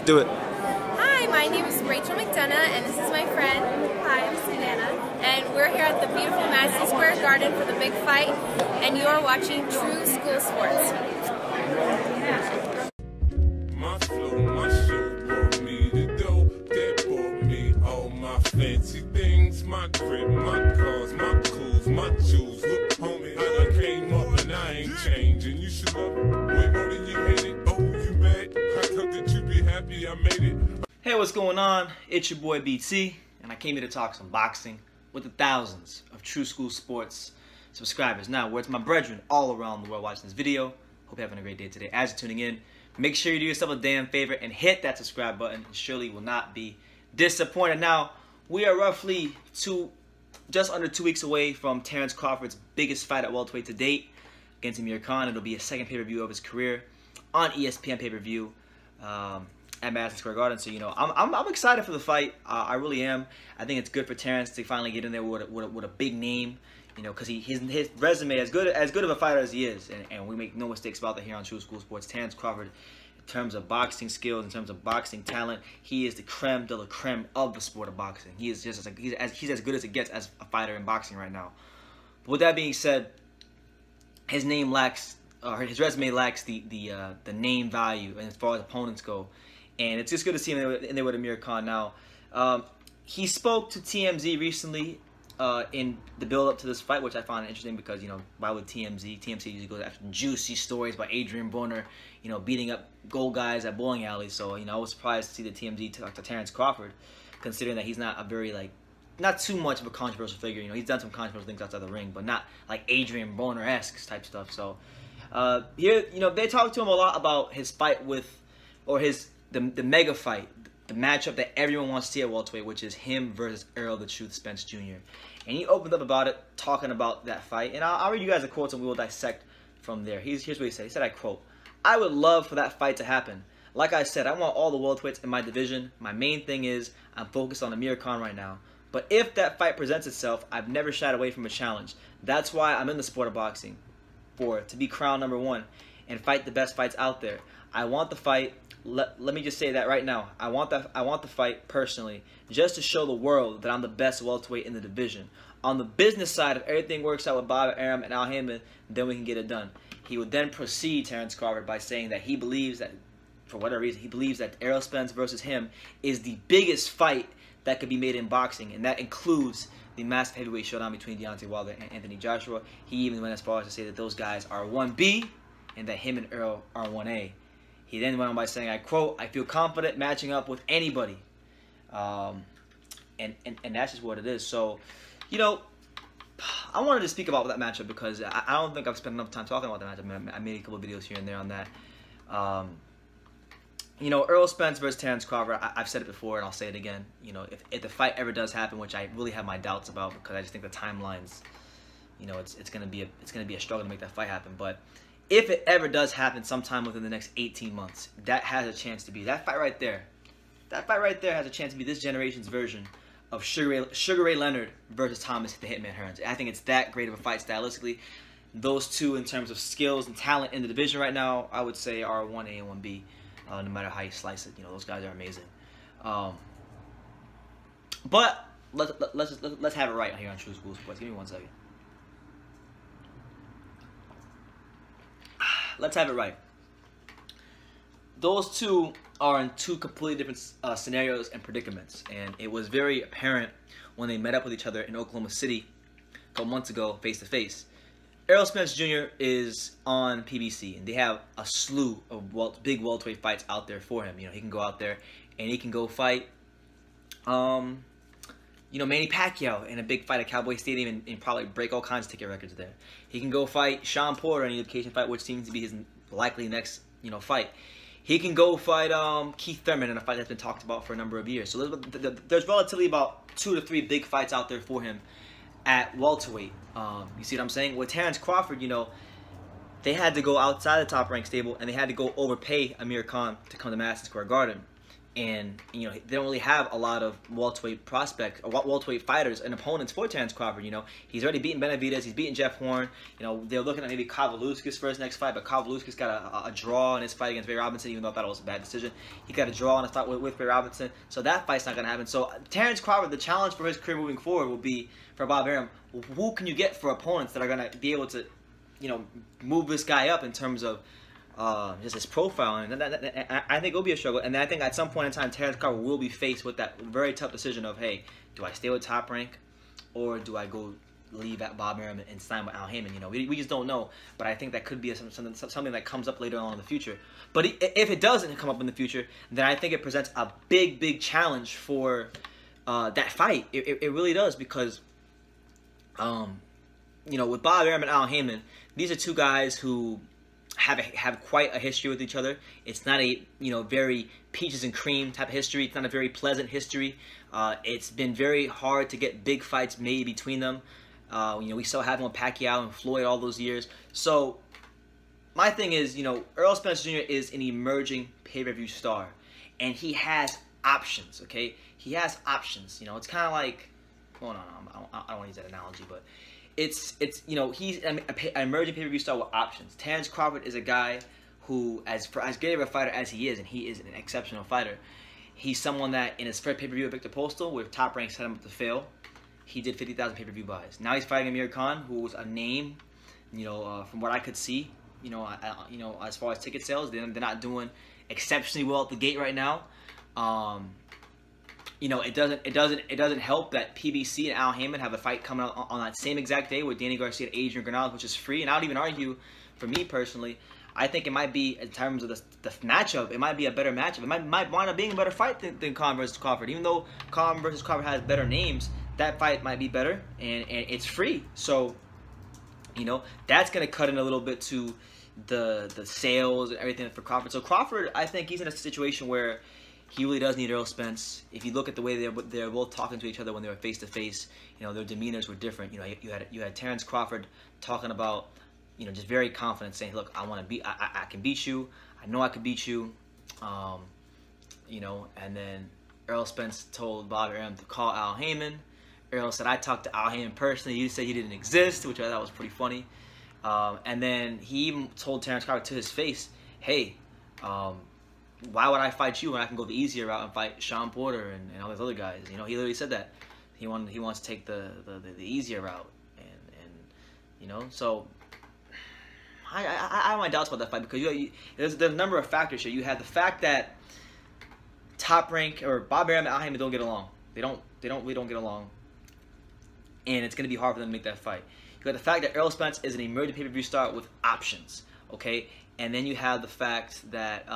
Do it. Hi, my name is Rachel McDonough, and this is my friend. Hi, I'm Savannah, and we're here at the beautiful Madison Square Garden for the big fight, and you are watching True School Sports. My flow, my show brought me the dough, that brought me all my fancy things, my crib, my cars, my clothes, my jewels. Look, homie, I done came up and I ain't changing. You should love it way more than you hate it. Oh, you mad? I thought that you'd be happy I made it. Hey, what's going on? It's your boy BT, and I came here to talk some boxing with the thousands of True School Sports subscribers. Now, where's my brethren all around the world watching this video? Hope you're having a great day today. As you're tuning in, make sure you do yourself a damn favor and hit that subscribe button, and surely you will not be disappointed. Now, we are roughly just under 2 weeks away from Terence Crawford's biggest fight at welterweight to date against Amir Khan. It'll be a second pay-per-view of his career on ESPN pay-per-view at Madison Square Garden. So, you know, I'm excited for the fight. I really am. I think it's good for Terence to finally get in there with a big name. You know, because his resume, as good of a fighter as he is, and we make no mistakes about that here on True School Sports, Terence Crawford, in terms of boxing skills, in terms of boxing talent, he is the creme de la creme of the sport of boxing. He is just he's as good as it gets as a fighter in boxing right now. But with that being said, his name lacks, his resume lacks the name value, and as far as opponents go, and it's just good to see him in there with Amir Khan now. He spoke to TMZ recently in the build-up to this fight, which I found interesting because, you know, why would TMZ usually goes after juicy stories about Adrian Broner, you know, beating up gold guys at bowling alleys. So, you know, I was surprised to see the TMZ talk to Terence Crawford, considering that he's not a very, not too much of a controversial figure. You know, he's done some controversial things outside the ring, but not like Adrian Broner-esque type stuff. So, here, you know, they talked to him a lot about his fight with, or the mega fight, the matchup that everyone wants to see at welterweight, which is him versus Errol the Truth Spence Jr. And he opened up about it, talking about that fight. And I'll read you guys the quotes and we will dissect from there. Here's what he said. He said, I quote, "I would love for that fight to happen. Like I said, I want all the welterweights in my division. My main thing is I'm focused on Amir Khan right now. But if that fight presents itself, I've never shied away from a challenge. That's why I'm in the sport of boxing. To be crowned #1 and fight the best fights out there. I want the fight. Let me just say that right now. I want the fight personally, just to show the world that I'm the best welterweight in the division. On the business side, if everything works out with Bob Arum and Al Haymon, then we can get it done." He would then proceed, Terence Crawford, by saying that he believes that, for whatever reason, he believes that Errol Spence versus him is the biggest fight that could be made in boxing, and that includes the massive heavyweight showdown between Deontay Wilder and Anthony Joshua. He even went as far as to say that those guys are 1B and that him and Errol are 1A. He then went on by saying, I quote, "I feel confident matching up with anybody." And that's just what it is. So, you know, I wanted to speak about that matchup because I don't think I've spent enough time talking about that matchup. I made a couple of videos here and there on that. You know, Errol Spence versus Terence Crawford, I've said it before and I'll say it again. You know, if the fight ever does happen, which I really have my doubts about because I just think the timelines, you know, it's gonna be a struggle to make that fight happen. But if it ever does happen sometime within the next 18 months, that has a chance to be, that fight right there has a chance to be this generation's version of Sugar Ray Leonard versus Thomas the Hitman Hearns. I think it's that great of a fight stylistically. Those two, in terms of skills and talent in the division right now, I would say are 1A and 1B, no matter how you slice it. You know, those guys are amazing. But let's have it right here on True School Sports. Give me 1 second. Let's have it right. Those two are in two completely different scenarios and predicaments, and it was very apparent when they met up with each other in Oklahoma City a couple months ago, face to face. Errol Spence Jr. is on PBC, and they have a slew of big welterweight fights out there for him. You know, he can go out there and he can go fight, you know, Manny Pacquiao in a big fight at Cowboy Stadium and probably break all kinds of ticket records there. He can go fight Sean Porter in an occasion fight, which seems to be his likely next, you know, fight. He can go fight Keith Thurman in a fight that's been talked about for a number of years. So there's relatively about 2 to 3 big fights out there for him at welterweight. You see what I'm saying? With Terence Crawford, you know, they had to go outside the top-ranked stable and they had to go overpay Amir Khan to come to Madison Square Garden. And, you know, they don't really have a lot of welterweight prospects or welterweight fighters and opponents for Terence Crawford. You know, he's already beaten Benavidez, he's beaten Jeff Horn. You know, they're looking at maybe Kavaluskas for his next fight, but Kavaluskas got a draw in his fight against Ray Robinson, even though I thought it was a bad decision. He got a draw in his fight with Ray Robinson, so that fight's not going to happen. So Terence Crawford, the challenge for his career moving forward will be, for Bob Arum, who can you get for opponents that are going to be able to, you know, move this guy up in terms of just his profile, and I think it'll be a struggle. And I think at some point in time, Terence Crawford will be faced with that very tough decision of, hey, do I stay with Top Rank, or do I go leave at Bob Arum and sign with Al Heyman? You know, we just don't know. But I think that could be something that comes up later on in the future. But if it doesn't come up in the future, then I think it presents a big challenge for that fight. It really does, because you know, with Bob Arum and Al Heyman, these are two guys who have quite a history with each other. It's not a, you know, very peaches and cream type of history. It's not a very pleasant history. It's been very hard to get big fights made between them. You know, we still have one with Pacquiao and Floyd all those years. So my thing is, you know, Errol Spence Jr. is an emerging pay-per-view star, and he has options. Okay, he has options. You know, it's kind of like, well, no, I don't want to use that analogy, but it's you know, he's an emerging pay-per-view star with options. Terence Crawford is a guy who, as great of a fighter as he is, and he is an exceptional fighter, he's someone that in his first pay-per-view with Victor Postal, where Top Rank set him up to fail, he did 50,000 pay-per-view buys. Now he's fighting Amir Khan, who was a name, you know, from what I could see, you know, as far as ticket sales, they're not doing exceptionally well at the gate right now. You know, it doesn't help that PBC and Al Heyman have a fight coming out on that same exact day with Danny Garcia and Adrian Granado, which is free. And I would even argue, for me personally, I think it might be, in terms of the matchup, it might be a better matchup. It might wind up being a better fight than Khan versus Crawford. Even though Khan versus Crawford has better names, that fight might be better, and it's free. So, you know, that's going to cut in a little bit to the sales and everything for Crawford. So Crawford, I think he's in a situation where he really does need Errol Spence. If you look at the way they're both talking to each other when they were face to face, you know, their demeanors were different. You know, you had Terence Crawford talking about, you know, just very confident, saying, "Look, I can beat you. I know I can beat you." You know, and then Errol Spence told Bob Arum to call Al Heyman. Errol said, "I talked to Al Heyman personally. You said he didn't exist," which I thought was pretty funny. And then he even told Terence Crawford to his face, "Hey, why would I fight you when I can go the easier route and fight Sean Porter and all those other guys?" You know, he literally said that he wants to take the easier route, and you know, so I have my doubts about that fight, because there's a number of factors here. You have the fact that Top Rank, or Bob Arum and Al Heyman, don't get along. They really don't get along, and it's going to be hard for them to make that fight. You got the fact that Errol Spence is an emerging pay-per-view star with options, okay, and then you have the fact that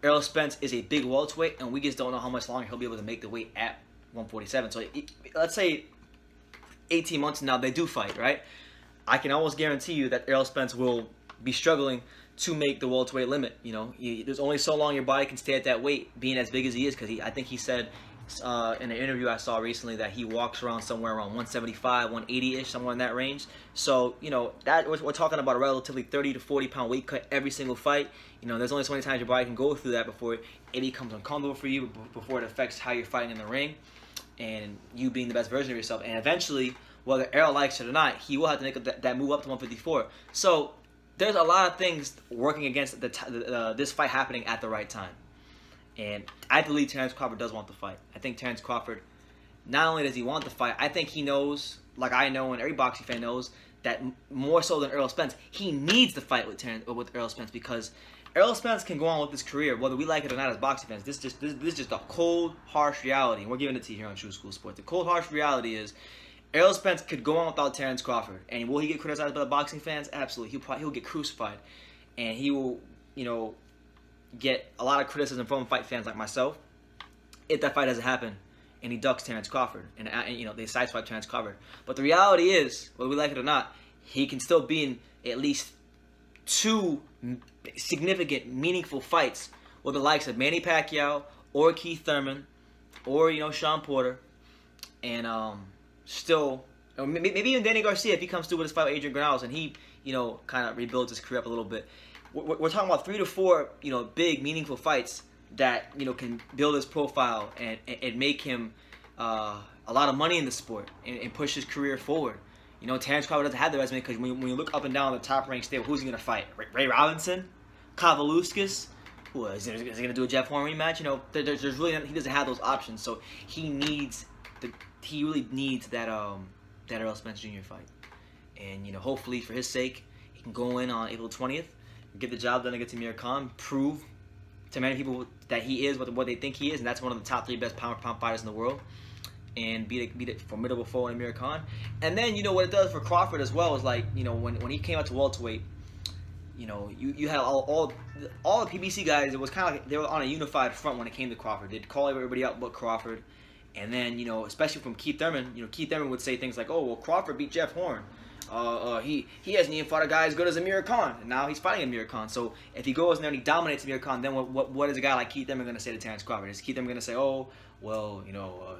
Errol Spence is a big welterweight, and we just don't know how much longer he'll be able to make the weight at 147. So let's say 18 months from now they do fight, right? I can almost guarantee you that Errol Spence will be struggling to make the welterweight limit. You know, there's only so long your body can stay at that weight, being as big as he is, because I think he said in an interview I saw recently that he walks around somewhere around 175, 180-ish, somewhere in that range. So, you know, that we're talking about a relatively 30 to 40 pound weight cut every single fight. You know, there's only so many times your body can go through that before it becomes uncomfortable for you, before it affects how you're fighting in the ring and you being the best version of yourself. And eventually, whether Errol likes it or not, he will have to make that move up to 154. So there's a lot of things working against this fight happening at the right time. And I believe Terence Crawford does want the fight. I think Terence Crawford, not only does he want the fight, I think he knows, like I know and every boxing fan knows, that more so than Errol Spence, he needs the fight with Errol Spence, because Errol Spence can go on with his career, whether we like it or not as boxing fans. This is just a cold, harsh reality, and we're giving it to you here on True School Sports. The cold, harsh reality is Errol Spence could go on without Terence Crawford, and will he get criticized by the boxing fans? Absolutely. He'll get crucified, and he will, you know, get a lot of criticism from fight fans like myself if that fight doesn't happen and he ducks Terence Crawford and you know, they sideswipe Terence Crawford. But the reality is, whether we like it or not, he can still be in at least 2 significant, meaningful fights with the likes of Manny Pacquiao or Keith Thurman or, you know, Sean Porter, and still, or maybe even Danny Garcia if he comes through with his fight with Adrian Granado and he, you know, kind of rebuilds his career up a little bit. We're talking about 3 to 4, you know, big, meaningful fights that, you know, can build his profile and make him a lot of money in the sport and push his career forward. You know, Terence Crawford doesn't have the resume because when you look up and down the top-ranked stable, who's he going to fight? Ray Robinson? Kavaluskas? Who is he going to do a Jeff Horn rematch? You know, there's really he doesn't have those options, so he really needs that Errol Spence Jr. fight. And, you know, hopefully for his sake, he can go in on April 20th, get the job done against Amir Khan, prove to many people that he is what they think he is, and that's one of the top 3 best pound-for-pound fighters in the world, and beat a formidable foe in Amir Khan. And then, you know, what it does for Crawford as well is, like, you know, when he came out to welterweight, you know, you had all the PBC guys. It was kind of like they were on a unified front when it came to Crawford. They'd call everybody out but Crawford. And then, you know, especially from Keith Thurman, you know, Keith Thurman would say things like, "Oh, well, Crawford beat Jeff Horn. He hasn't even fought a guy as good as Amir Khan, and now he's fighting Amir Khan. So if he goes in there and he dominates Amir Khan, then what is a guy like Keith Thurman going to say to Terence Crawford? Is Keith Thurman going to say, "Oh, well, you know,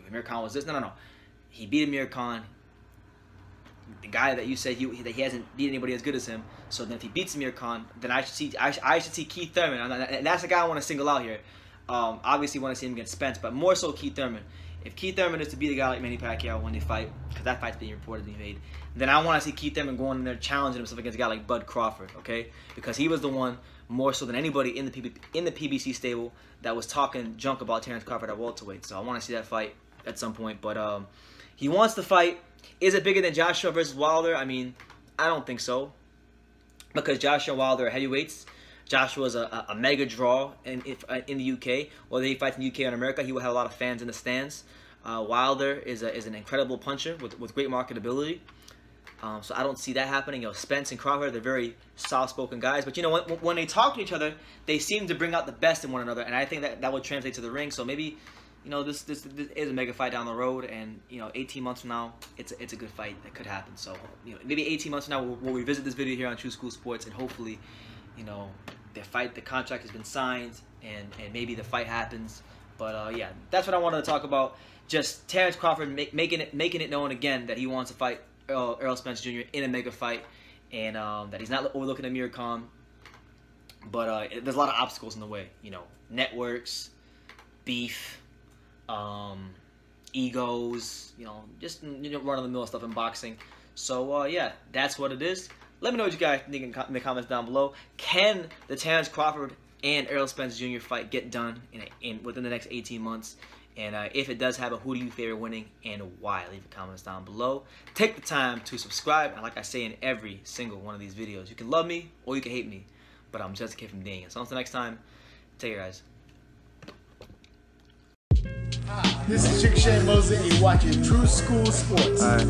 Amir Khan was this"? No. He beat Amir Khan, the guy that you said that he hasn't beat anybody as good as him. So then if he beats Amir Khan, then I should see Keith Thurman, and that's the guy I want to single out here. Obviously, want to see him against Spence, but more so Keith Thurman. If Keith Thurman is to beat a guy like Manny Pacquiao when they fight, because that fight's being reported to be made, then I want to see Keith Thurman going in there challenging himself against a guy like Bud Crawford, okay? Because he was the one, more so than anybody in the PBC stable, that was talking junk about Terence Crawford at welterweight. So I want to see that fight at some point. But he wants to fight. Is it bigger than Joshua versus Wilder? I mean, I don't think so. Because Joshua and Wilder are heavyweights. Joshua's a mega draw in the UK. Whether he fights in the UK or in America, he will have a lot of fans in the stands. Wilder is an incredible puncher with great marketability. So I don't see that happening. You know, Spence and Crawford, they're very soft-spoken guys. But, you know, when they talk to each other, they seem to bring out the best in one another. And I think that would translate to the ring. So maybe, you know, this is a mega fight down the road. And, you know, 18 months from now, it's a good fight that could happen. So, you know, maybe 18 months from now, we'll revisit this video here on True School Sports. And hopefully, you know, the contract has been signed, and maybe the fight happens. But yeah, that's what I wanted to talk about. Just Terence Crawford making it known again that he wants to fight Errol Spence Jr. in a mega fight, and that he's not overlooking Amir Khan. But there's a lot of obstacles in the way. You know, networks, beef, egos. You know, just run-of-the-mill stuff in boxing. So yeah, that's what it is. Let me know what you guys think in the comments down below. Can the Terence Crawford and Errol Spence Jr. fight get done within the next 18 months? And if it does happen, who do you favor winning and why? Leave the comments down below. Take the time to subscribe. And like I say in every single one of these videos, you can love me or you can hate me. But I'm just a kid from Dane. So until next time, take care, guys. This is Chick Shane Mosley, and you're watching True School Sports. All right.